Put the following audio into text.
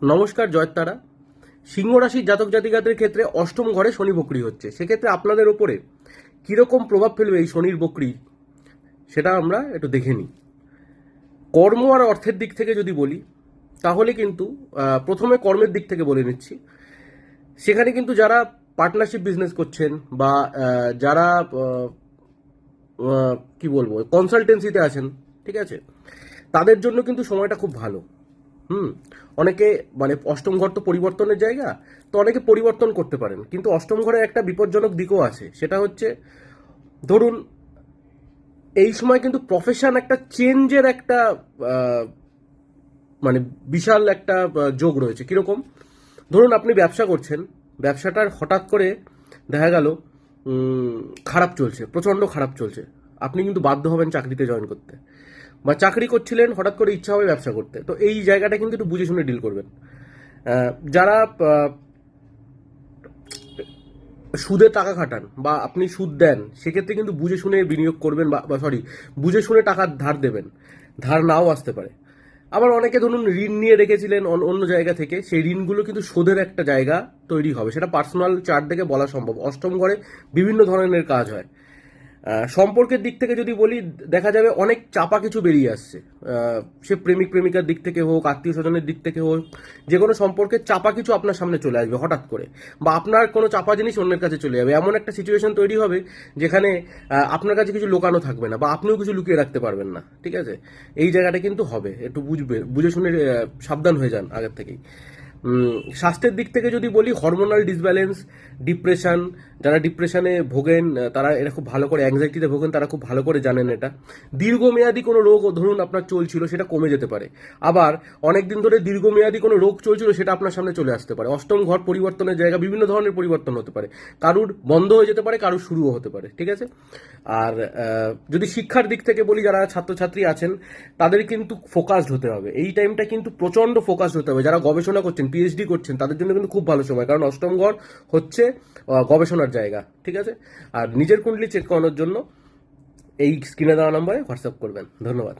নমস্কার, জয়তারা। সিংহ রাশির জাতক জাতিকাদের ক্ষেত্রে অষ্টম ঘরে শনি বক্রি হচ্ছে। সেক্ষেত্রে আপনাদের ওপরে কিরকম প্রভাব ফেলবে এই শনির বক্রি, সেটা আমরা একটু দেখে নিই। কর্ম আর অর্থের দিক থেকে যদি বলি, তাহলে কিন্তু প্রথমে কর্মের দিক থেকে বলে নিচ্ছি। সেখানে কিন্তু যারা পার্টনারশিপ বিজনেস করছেন বা যারা কি বলবো কনসালটেন্সিতে আছেন, ঠিক আছে, তাদের জন্য কিন্তু সময়টা খুব ভালো। অনেকে মানে অষ্টম ঘর তো পরিবর্তনের জায়গা, তো অনেকে পরিবর্তন করতে পারেন, কিন্তু অষ্টম ঘরে একটা বিপজ্জনক দিকও আছে। সেটা হচ্ছে, ধরুন এই সময় কিন্তু প্রফেশন একটা চেঞ্জের একটা আহ, মানে বিশাল একটা যোগ রয়েছে। কিরকম? ধরুন আপনি ব্যবসা করছেন, ব্যবসাটার হঠাৎ করে দেখা গেল খারাপ চলছে, প্রচণ্ড খারাপ চলছে। আপনি কিন্তু বাধ্য হবেন চাকরিতে জয়েন করতে, বা চাকরি করছিলেন হঠাৎ করে ইচ্ছা হবে ব্যবসা করতে। তো এই জায়গাটা কিন্তু একটু বুঝে শুনে ডিল করবেন। যারা সুদে টাকা খাটান বা আপনি সুদ দেন, সেক্ষেত্রে কিন্তু বুঝে শুনে বিনিয়োগ করবেন, বা সরি, বুঝে শুনে টাকা ধার দেবেন। ধার নাও আসতে পারে। আবার অনেকে ধরুন ঋণ নিয়ে রেখেছিলেন অন্য জায়গা থেকে, সেই ঋণগুলো কিন্তু শোধের একটা জায়গা তৈরি হবে। সেটা পার্সোনাল চার্ট দেখে বলা সম্ভব। অষ্টম ঘরে বিভিন্ন ধরনের কাজ হয়। সম্পর্কের দিক থেকে যদি বলি, দেখা যাবে অনেক চাপা কিছু বেরিয়ে আসছে। সে প্রেমিক প্রেমিকার দিক থেকে হোক, আত্মীয় স্বজনের দিক থেকে হোক, যে কোনো সম্পর্কে চাপা কিছু আপনার সামনে চলে আসবে হঠাৎ করে, বা আপনার কোনো চাপা জিনিস অন্যের কাছে চলে যাবে। এমন একটা সিচুয়েশন তৈরি হবে যেখানে আপনার কাছে কিছু লুকানো থাকবে না, বা আপনিও কিছু লুকিয়ে রাখতে পারবেন না। ঠিক আছে, এই জায়গাটা কিন্তু হবে। একটু বুঝে শুনে সাবধান হয়ে যান আগের থেকেই। স্বাস্থ্যের দিক থেকে যদি বলি, হরমোনাল ডিসব্যালেন্স, ডিপ্রেশন, যারা ডিপ্রেশনে ভোগেন তারা এটা খুব ভালো করে, অ্যাংজাইটিতে ভোগেন তারা খুব ভালো করে জানেন এটা। দীর্ঘমেয়াদী কোনো রোগ ধরুন আপনার চলছিল, সেটা কমে যেতে পারে। আবার অনেক দিন ধরে দীর্ঘমেয়াদী কোনো রোগ চলছিল, সেটা আপনার সামনে চলে আসতে পারে। অষ্টম ঘর পরিবর্তনের জায়গা, বিভিন্ন ধরনের পরিবর্তন হতে পারে। কারুর বন্ধ হয়ে যেতে পারে, কারুর শুরুও হতে পারে। ঠিক আছে। আর যদি শিক্ষার দিক থেকে বলি, যারা ছাত্রছাত্রী আছেন তাদের কিন্তু ফোকাসড হতে হবে। এই টাইমটা কিন্তু প্রচন্ড ফোকাসড হতে হবে। যারা গবেষণা করছেন, পিএইচডি করছেন, তাদের জন্য কিন্তু খুব ভালো সময়, কারণ অষ্টম ঘর হচ্ছে গবেষণার জায়গা। ঠিক আছে। আর নিজের কুণ্ডলি চেক করানোর জন্য এই স্ক্রিনে দেওয়া নম্বরে হোয়াটসঅ্যাপ করবেন। ধন্যবাদ।